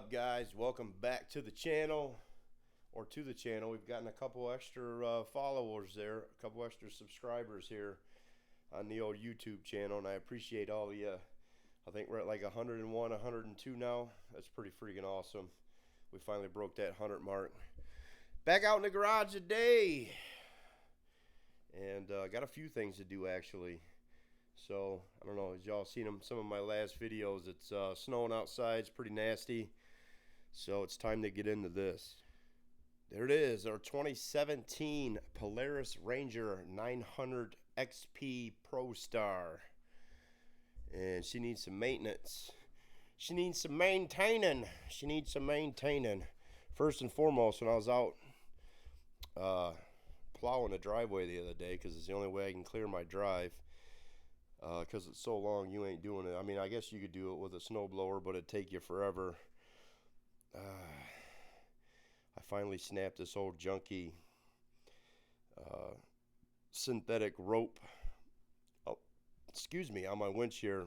up, guys? Welcome back to the channel, or to the channel. We've gotten a couple extra followers there, a couple extra subscribers here on the old YouTube channel, and I appreciate all of you. I think we're at like 101, 102 now. That's pretty freaking awesome. We finally broke that 100 mark. Back out in the garage today, and got a few things to do actually. So I don't know, as y'all seen some of my last videos, it's snowing outside. It's pretty nasty, so it's time to get into this. There it is, our 2017 Polaris Ranger 900 XP Pro Star, and she needs some maintenance. She needs some maintaining. First and foremost, when I was out plowing the driveway the other day, because it's the only way I can clear my drive, because it's so long, you ain't doing it. I mean, I guess you could do it with a snowblower, but it'd take you forever. I finally snapped this old junky synthetic rope, on my winch here.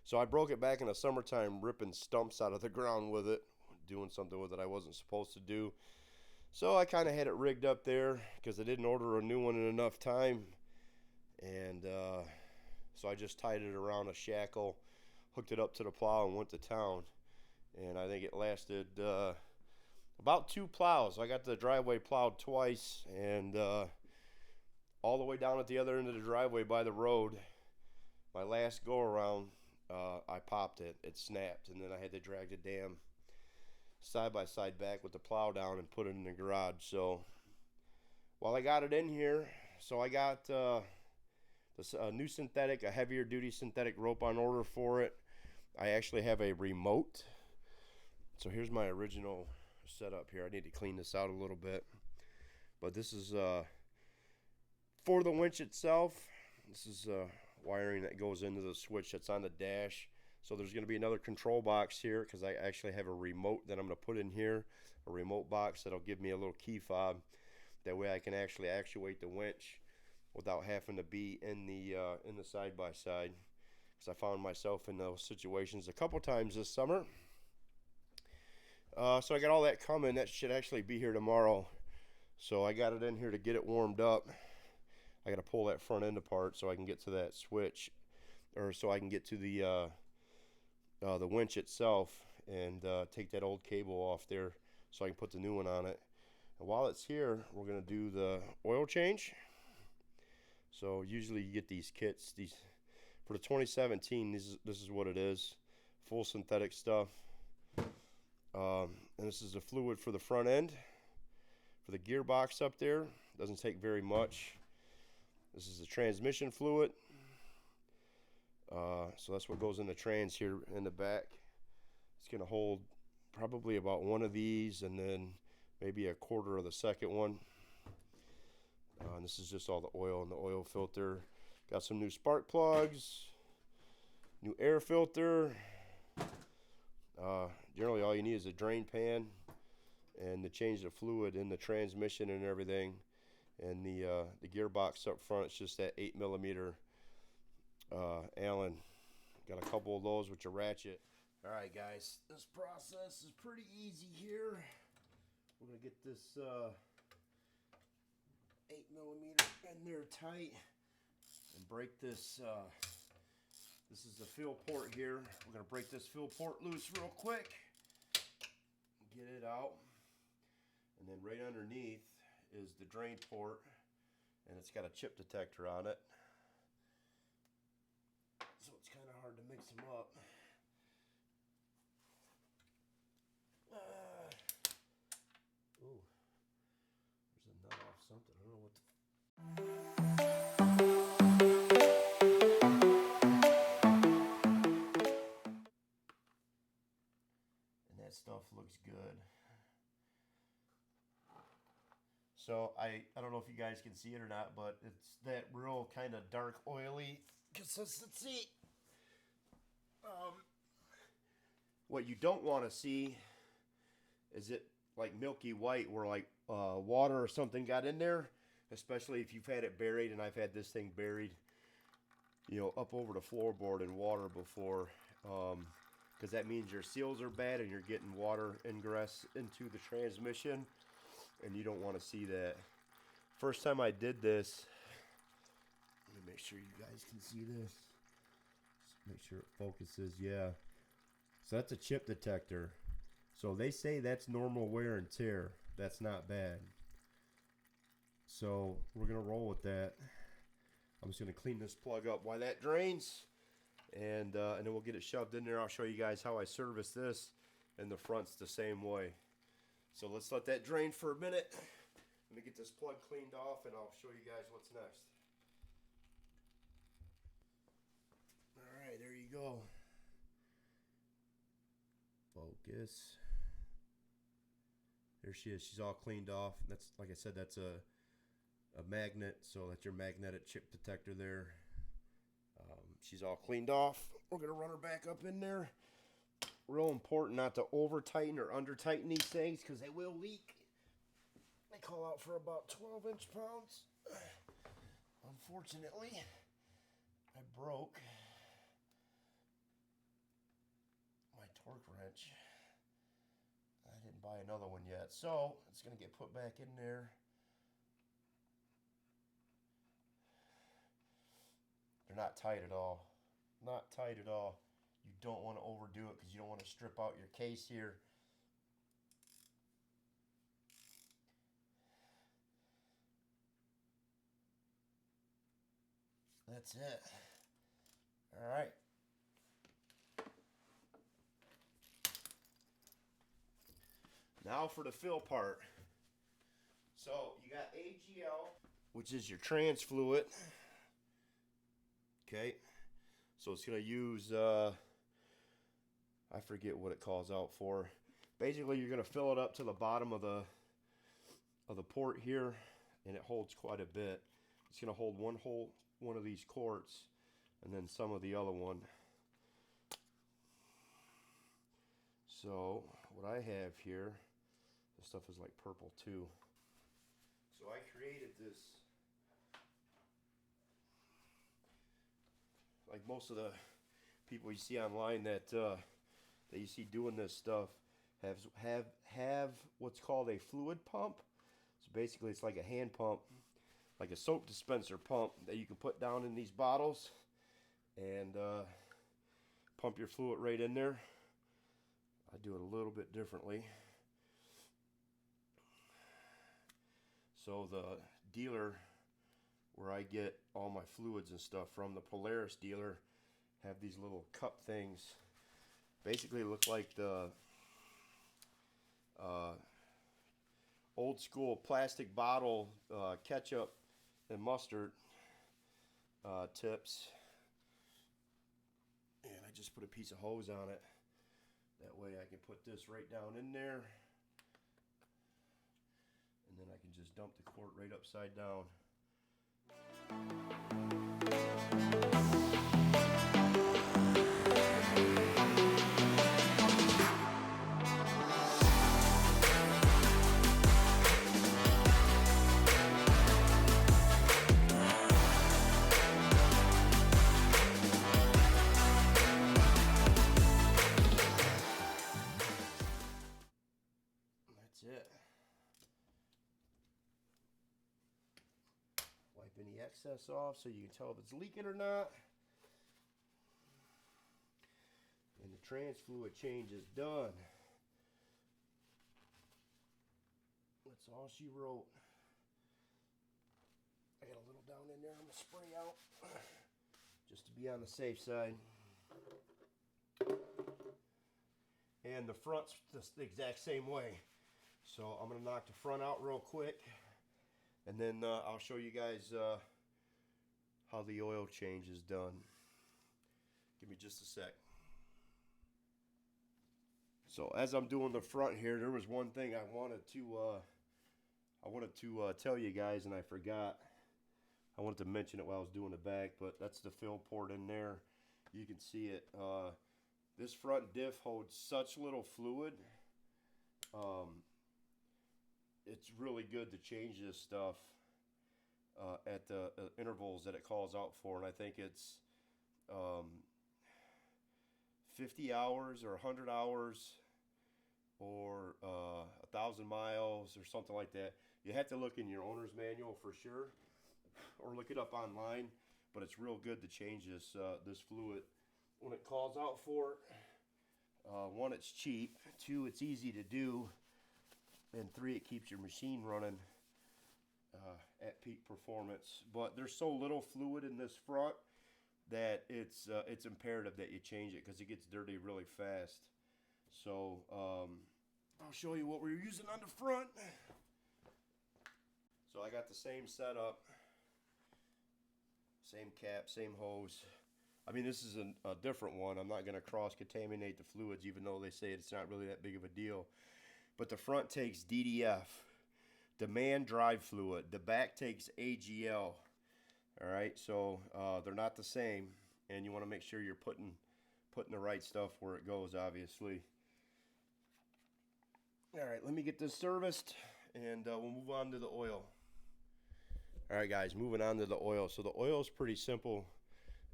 So I broke it back in the summertime, ripping stumps out of the ground with it, doing something with it I wasn't supposed to do. So I kind of had it rigged up there because I didn't order a new one in enough time. And so I just tied it around a shackle, hooked it up to the plow, and went to town. And I think it lasted about 2 plows. I got the driveway plowed twice, and all the way down at the other end of the driveway by the road, my last go around, I popped it. It snapped, and then I had to drag the damn side-by-side back with the plow down and put it in the garage. So while I got it in here, so I got this new synthetic, a heavier duty synthetic rope on order for it. I actually have a remote. So here's my original setup here. I need to clean this out a little bit, but this is for the winch itself. This is wiring that goes into the switch that's on the dash. So there's going to be another control box here because I actually have a remote that I'm going to put in here, a remote box that'll give me a little key fob. That way I can actually actuate the winch without having to be in the side-by-side, because I found myself in those situations a couple times this summer. So I got all that coming. That should actually be here tomorrow. So I got it in here to get it warmed up. I got to pull that front end apart so I can get to that switch, or so I can get to the winch itself and take that old cable off there so I can put the new one on it. And while it's here, we're going to do the oil change. So usually you get these kits. These for the 2017. This is what it is. Full synthetic stuff. And this is the fluid for the front end. For the gearbox up there, doesn't take very much. This is the transmission fluid. So that's what goes in the trans here in the back. It's going to hold probably about one of these, and then maybe a quarter of the second one. And this is just all the oil and the oil filter. Got some new spark plugs, new air filter. Generally all you need is a drain pan and to change the fluid in the transmission and everything. And the gearbox up front, it's just that 8mm Allen. Got a couple of those with a ratchet. All right, guys, this process is pretty easy here. We're gonna get this 8mm in there tight and break this. This is the fill port here. We're gonna break this fill port loose real quick. Get it out, and then right underneath is the drain port, and it's got a chip detector on it, so it's kind of hard to mix them up. Ooh, there's a nut off something. I don't know what the. And that stuff looks good. So I don't know if you guys can see it or not, but it's that real kind of dark oily consistency. What you don't want to see is it like milky white where like water or something got in there, especially if you've had it buried, and I've had this thing buried, you know, up over the floorboard in water before. because that means your seals are bad and you're getting water ingress into the transmission, and you don't want to see that. First time I did this, let me make sure you guys can see this. Just make sure it focuses. Yeah. So that's a chip detector. So they say that's normal wear and tear. That's not bad. So we're going to roll with that. I'm just going to clean this plug up while that drains. And then we'll get it shoved in there. I'll show you guys how I service this. And the front's the same way. So let's let that drain for a minute. Let me get this plug cleaned off and I'll show you guys what's next. Alright, there you go. Focus. There she is. She's all cleaned off. That's, like I said, that's a magnet, so that's your magnetic chip detector there. She's all cleaned off. We're going to run her back up in there. Real important not to over tighten or under tighten these things because they will leak. They call out for about 12 inch-pounds. Unfortunately, I broke my torque wrench. I didn't buy another one yet, so it's going to get put back in there. They're not tight at all. Not tight at all. You don't want to overdo it because you don't want to strip out your case here. That's it. All right. Now for the fill part. So you got AGL, which is your trans fluid. Okay. So it's going to use, I forget what it calls out for. Basically, you're going to fill it up to the bottom of the port here, and it holds quite a bit. It's going to hold one of these quarts, and then some of the other one. So what I have here, this stuff is like purple too. So I created this. Like most of the people you see online that you see doing this stuff have what's called a fluid pump. So basically it's like a hand pump, like a soap dispenser pump that you can put down in these bottles and pump your fluid right in there. I do it a little bit differently. So the dealer where I get all my fluids and stuff from, the Polaris dealer, have these little cup things. Basically look like the old school plastic bottle ketchup and mustard tips. And I just put a piece of hose on it. That way I can put this right down in there. And then I can just dump the quart right upside down. That's it. Wipe any excess off so you can tell if it's leaking or not. And the trans fluid change is done. That's all she wrote. I got a little down in there. I'm going to spray out just to be on the safe side. And the front's just the exact same way. So I'm going to knock the front out real quick. And then I'll show you guys how the oil change is done. Give me just a sec. So as I'm doing the front here, there was one thing I wanted to tell you guys, and I forgot. I wanted to mention it while I was doing the back, but that's the fill port in there. You can see it. This front diff holds such little fluid. It's really good to change this stuff at the intervals that it calls out for, and I think it's 50 hours or 100 hours or 1,000 miles or something like that. You have to look in your owner's manual for sure, or look it up online. But it's real good to change this this fluid when it calls out for it. One, it's cheap. Two, it's easy to do. And three, it keeps your machine running at peak performance. But there's so little fluid in this front that it's imperative that you change it because it gets dirty really fast. So I'll show you what we're using on the front. So I got the same setup, same cap, same hose. I mean, this is a different one. I'm not going to cross-contaminate the fluids, even though they say it's not really that big of a deal. But the front takes DDF, demand drive fluid. The back takes AGL. All right, so they're not the same, and you want to make sure you're putting the right stuff where it goes, obviously. All right, let me get this serviced, and we'll move on to the oil. All right, guys, moving on to the oil. So the oil is pretty simple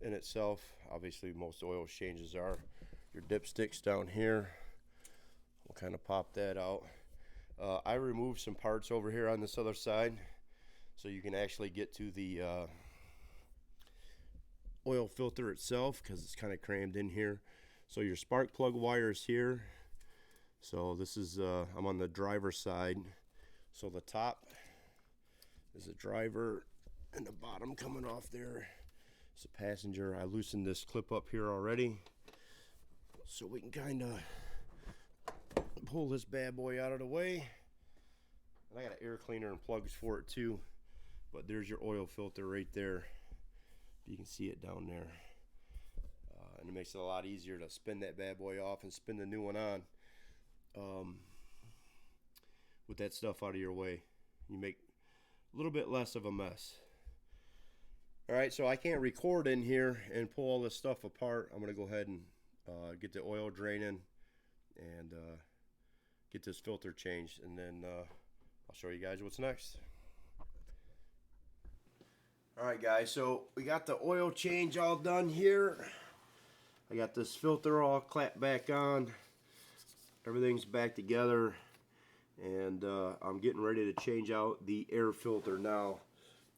in itself. Obviously, most oil changes are. Your dipstick's down here. We'll kind of pop that out. I removed some parts over here on this other side so you can actually get to the oil filter itself because it's kind of crammed in here. So your spark plug wire is here. So this is, I'm on the driver's side. So the top is a driver and the bottom coming off there is a passenger. I loosened this clip up here already so we can kind of pull this bad boy out of the way. And I got an air cleaner and plugs for it too. But there's your oil filter right there. You can see it down there. And it makes it a lot easier to spin that bad boy off and spin the new one on. With that stuff out of your way, you make a little bit less of a mess. Alright, so I can't record in here and pull all this stuff apart. I'm going to go ahead and get the oil draining and get this filter changed, and then I'll show you guys what's next. Alright guys, so we got the oil change all done here. I got this filter all clapped back on. Everything's back together, and I'm getting ready to change out the air filter now.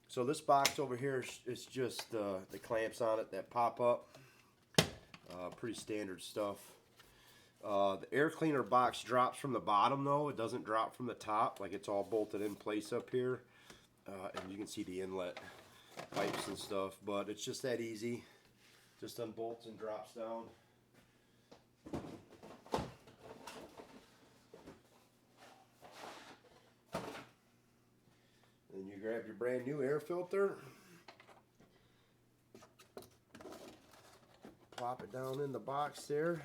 So this box over here is just the clamps on it that pop up. Pretty standard stuff. The air cleaner box drops from the bottom though. It doesn't drop from the top, like it's all bolted in place up here. And you can see the inlet pipes and stuff, but it's just that easy. Just unbolts and drops down. Then you grab your brand new air filter, plop it down in the box there.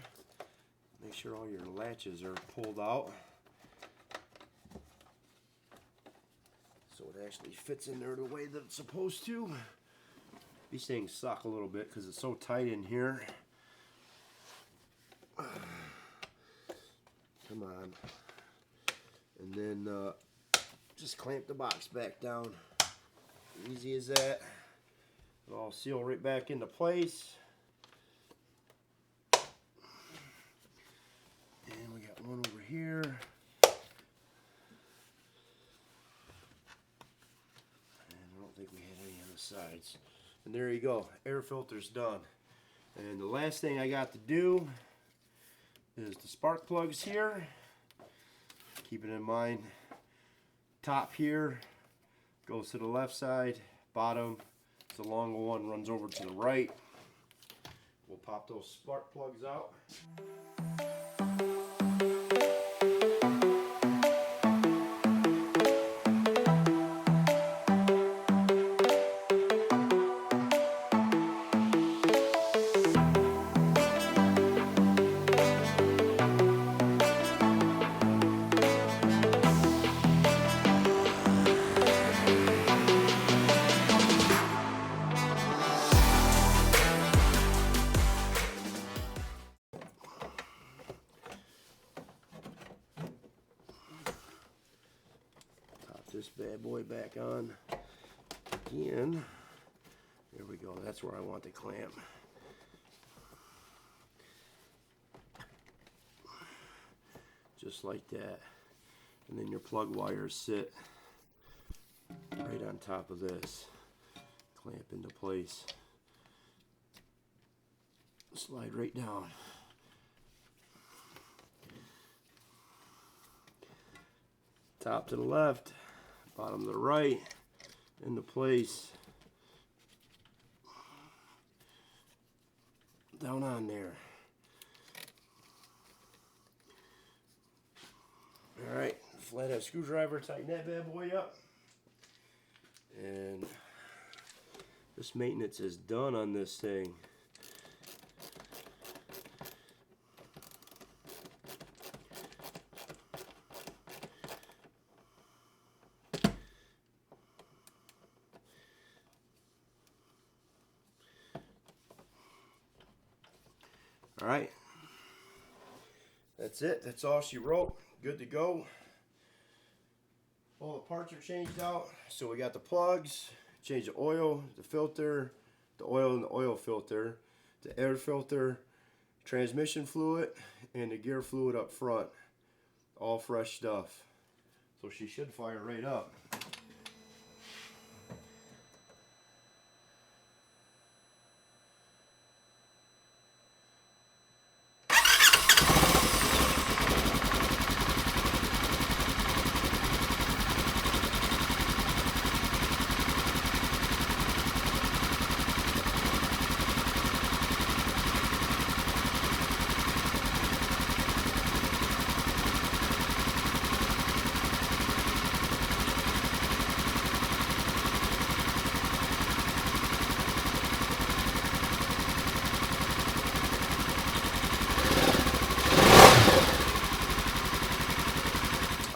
Make sure all your latches are pulled out so it actually fits in there the way that it's supposed to. These things suck a little bit because it's so tight in here. Come on. And then just clamp the box back down. Easy as that. It'll all seal right back into place. And we got one over here. And I don't think we had any on the sides. And there you go, air filter's done. And the last thing I got to do is the spark plugs here. Keep it in mind, top here goes to the left side, bottom, the longer one runs over to the right. We'll pop those spark plugs out. This bad boy back on again. There we go. That's where I want the clamp. just like that. And then your plug wires sit right on top of this. Clamp into place. Slide right down. Top to the left, bottom to the right, into place. Down on there. Alright, flathead screwdriver, tighten that bad boy up. And this maintenance is done on this thing. All right, that's it. That's all she wrote. Good to go. All the parts are changed out. So we got the plugs, change the oil, the filter, the oil and the oil filter, the air filter, transmission fluid, and the gear fluid up front. All fresh stuff. So she should fire right up.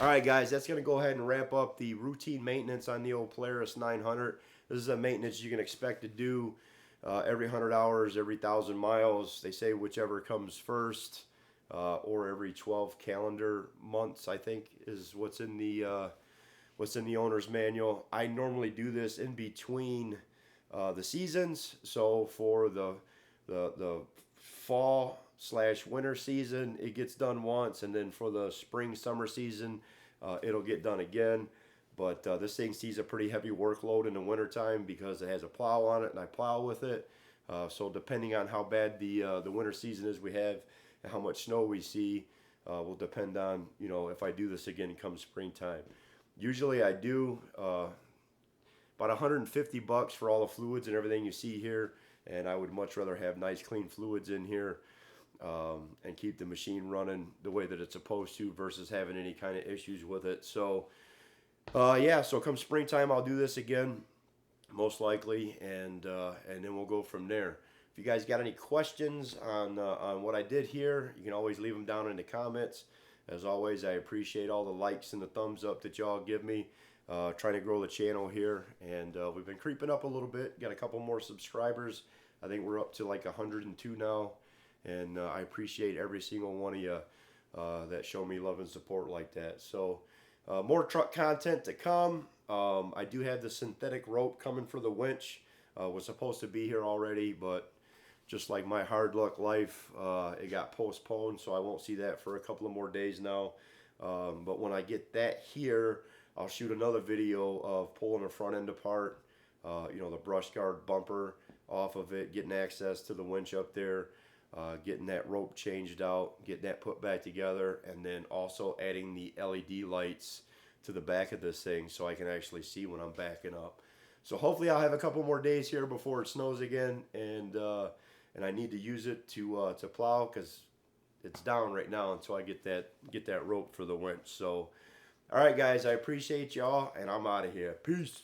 Alright guys, that's going to go ahead and wrap up the routine maintenance on the old Polaris 900. This is a maintenance you can expect to do every 100 hours, every 1,000 miles. They say whichever comes first, or every 12 calendar months, I think, is what's in the owner's manual. I normally do this in between the seasons. So for the fall / winter season, it gets done once, and then for the spring summer season, it'll get done again. But this thing sees a pretty heavy workload in the wintertime because it has a plow on it, and I plow with it. So depending on how bad the winter season is we have and how much snow we see, will depend on, you know, if I do this again come springtime. Usually I do about $150 for all the fluids and everything you see here, and I would much rather have nice clean fluids in here and keep the machine running the way that it's supposed to versus having any kind of issues with it. So yeah, so come springtime I'll do this again most likely, and then we'll go from there. If you guys got any questions on what I did here, you can always leave them down in the comments. As always, I appreciate all the likes and the thumbs up that y'all give me. Trying to grow the channel here, and we've been creeping up a little bit. Got a couple more subscribers. I think we're up to like 102 now, and I appreciate every single one of you that show me love and support like that. So more truck content to come. I do have the synthetic rope coming for the winch. Was supposed to be here already, but just like my hard luck life, it got postponed, so I won't see that for a couple of more days now. But when I get that here, I'll shoot another video of pulling the front end apart, you know, the brush guard bumper off of it, getting access to the winch up there, getting that rope changed out, getting that put back together, and then also adding the LED lights to the back of this thing so I can actually see when I'm backing up. So hopefully I'll have a couple more days here before it snows again, and I need to use it to plow because it's down right now until I get that rope for the winch. So all right, guys, I appreciate y'all, and I'm out of here. Peace.